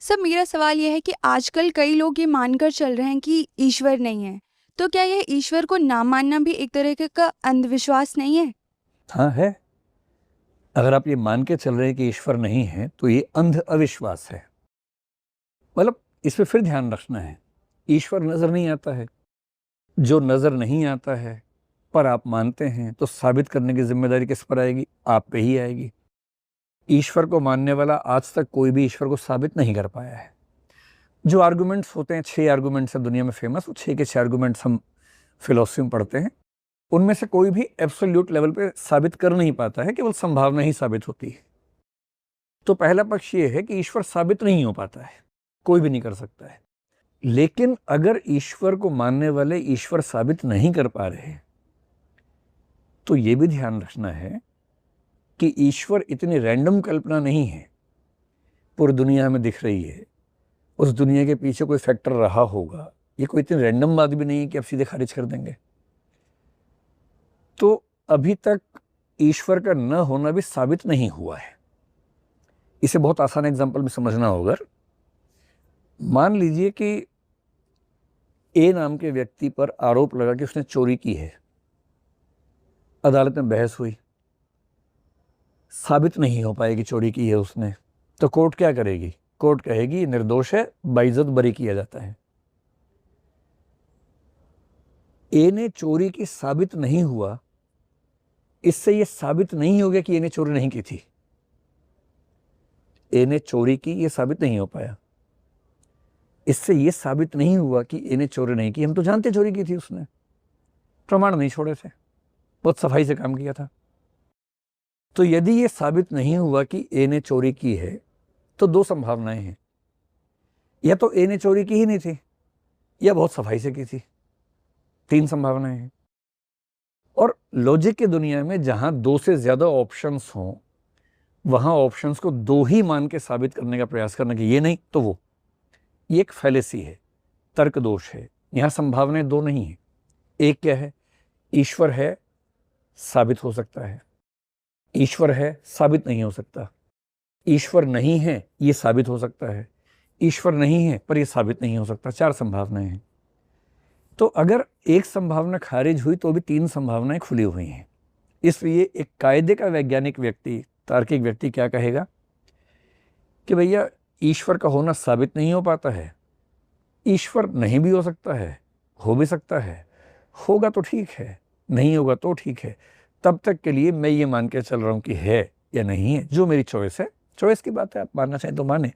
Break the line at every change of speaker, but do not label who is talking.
सब मेरा सवाल यह है कि आजकल कई लोग ये मानकर चल रहे हैं कि ईश्वर नहीं है, तो क्या यह ईश्वर को ना मानना भी एक तरह का अंधविश्वास नहीं है?
हाँ है। अगर आप ये मान के चल रहे हैं कि ईश्वर नहीं है तो ये अंध अविश्वास है। मतलब इसमें फिर ध्यान रखना है, ईश्वर नजर नहीं आता है। जो नजर नहीं आता है पर आप मानते हैं तो साबित करने की जिम्मेदारी किस पर आएगी? आप पे ही आएगी। ईश्वर को मानने वाला आज तक कोई भी ईश्वर को साबित नहीं कर पाया है। जो आर्गुमेंट्स होते हैं, 6 आर्गुमेंट्स हैं दुनिया में फेमस, वो 6 के 6 आर्गुमेंट्स हम फिलोसफी में पढ़ते हैं। उनमें से कोई भी एब्सोल्यूट लेवल पे साबित कर नहीं पाता है, केवल संभावना ही साबित होती है। तो पहला पक्ष ये है कि ईश्वर साबित नहीं हो पाता है, कोई भी नहीं कर सकता है। लेकिन अगर ईश्वर को मानने वाले ईश्वर साबित नहीं कर पा रहे तो ये भी ध्यान रखना है कि ईश्वर इतनी रैंडम कल्पना नहीं है, पूरी दुनिया में दिख रही है, उस दुनिया के पीछे कोई फैक्टर रहा होगा। ये कोई इतनी रैंडम बात भी नहीं है कि आप सीधे खारिज कर देंगे। तो अभी तक ईश्वर का न होना भी साबित नहीं हुआ है। इसे बहुत आसान एग्जांपल में समझना होगा। मान लीजिए कि ए नाम के व्यक्ति पर आरोप लगा कि उसने चोरी की है, अदालत में बहस हुई, साबित नहीं हो पाएगी चोरी की है उसने, तो कोर्ट क्या करेगी? कोर्ट कहेगी निर्दोष है, बाइज्जत बरी किया जाता है। ए ने चोरी की साबित नहीं हुआ, इससे यह साबित नहीं हो गया कि ए ने चोरी नहीं की थी। ए ने चोरी की, यह साबित नहीं हो पाया, इससे यह साबित नहीं हुआ कि ए ने चोरी नहीं की। हम तो जानते चोरी की थी उसने, प्रमाण नहीं छोड़े थे, बहुत सफाई से काम किया था। तो यदि यह साबित नहीं हुआ कि ए ने चोरी की है तो दो संभावनाएं हैं, या तो ए ने चोरी की ही नहीं थी या बहुत सफाई से की थी। 3 संभावनाएं हैं। और लॉजिक की दुनिया में जहां 2 से ज्यादा ऑप्शंस हों वहां ऑप्शंस को 2 ही मान के साबित करने का प्रयास करना कि ये नहीं तो वो, ये एक फैलेसी है, तर्क दोष है। यहां संभावनाएं 2 नहीं है। एक क्या है? ईश्वर है, साबित हो सकता है। ईश्वर है, साबित नहीं हो सकता। ईश्वर नहीं है, ये साबित हो सकता है। ईश्वर नहीं है पर यह साबित नहीं हो सकता। 4 संभावनाएं हैं। तो अगर एक संभावना खारिज हुई तो भी 3 संभावनाएं खुली हुई हैं। इसलिए एक कायदे का वैज्ञानिक व्यक्ति, तार्किक व्यक्ति क्या कहेगा कि भैया ईश्वर का होना साबित नहीं हो पाता है, ईश्वर नहीं भी हो सकता है, हो भी सकता है, होगा तो ठीक है, नहीं होगा तो ठीक है। तब तक के लिए मैं ये मान के चल रहा हूं कि है या नहीं है, जो मेरी चॉइस है। चॉइस की बात है, आप मानना चाहें तो माने,